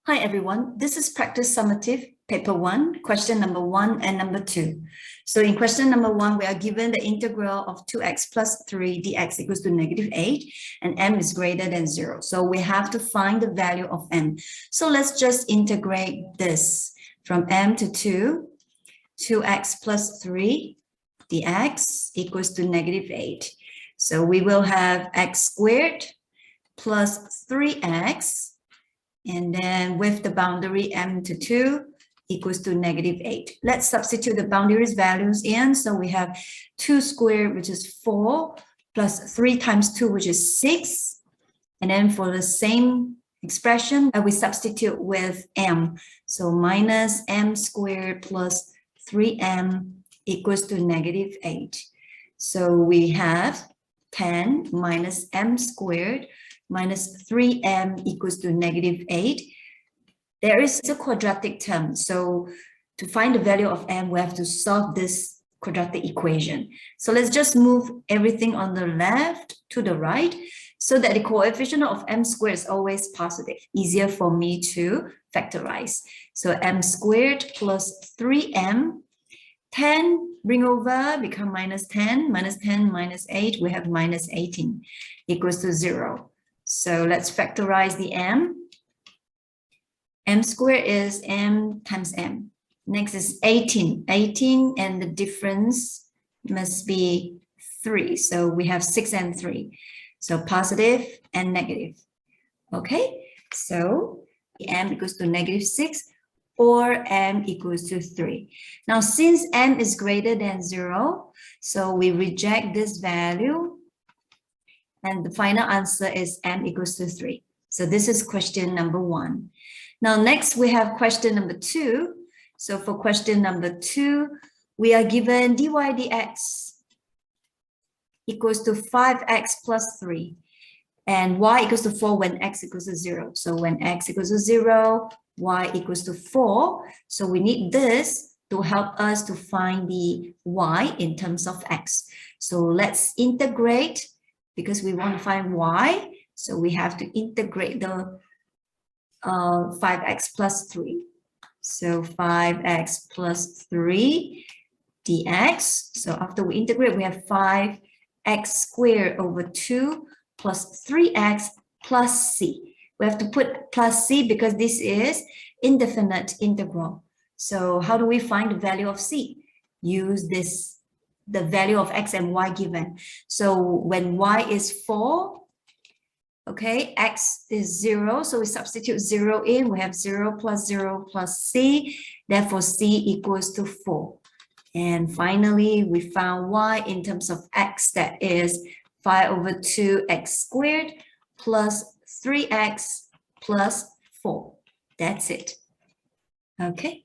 Hi everyone, this is Practice Sumatif, paper 1, question number 1 and number 2. So in question number 1, we are given the integral of 2x plus 3 dx equals to -8 and m is greater than 0. So we have to find the value of m. So let's just integrate this from m to 2, 2x plus 3 dx equals to -8. So we will have x squared plus 3x, and then with the boundary m to 2 equals to -8. Let's substitute the boundaries values in. So we have 2 squared, which is 4, plus 3 times 2, which is 6. And then for the same expression, we substitute with m. So minus m squared plus 3m equals to -8. So we have 10 minus m squared minus 3m equals to -8. There is a quadratic term. So to find the value of m, we have to solve this quadratic equation. So let's just move everything on the left to the right so that the coefficient of m squared is always positive. Easier for me to factorize. So m squared plus 3m, 10 bring over, become minus 10 minus 8, we have minus 18 equals to 0. So let's factorize the m. M squared is m times m. Next is 18. 18 and the difference must be 3. So we have 6 and 3. So positive and negative. Okay, so m equals to -6 or m equals to 3. Now since m is greater than 0, so we reject this value. And the final answer is m equals to 3. So this is question number 1. Now next we have question number 2. So for question number 2, we are given dy dx equals to 5x plus 3 and y equals to 4 when x equals to 0. So when x equals to 0, y equals to 4. So we need this to help us to find the y in terms of x. So let's integrate. Because we want to find y, so we have to integrate the 5x plus 3. So 5x plus 3 dx. So after we integrate, we have 5x squared over 2 plus 3x plus c. We have to put plus c because this is indefinite integral. So how do we find the value of c? Use this, the value of x and y given. So when y is 4, okay, x is 0, so we substitute 0 in, we have 0 plus c, therefore c equals to 4. And finally, we found y in terms of x, that is 5 over 2x squared plus 3x plus 4. That's it. Okay.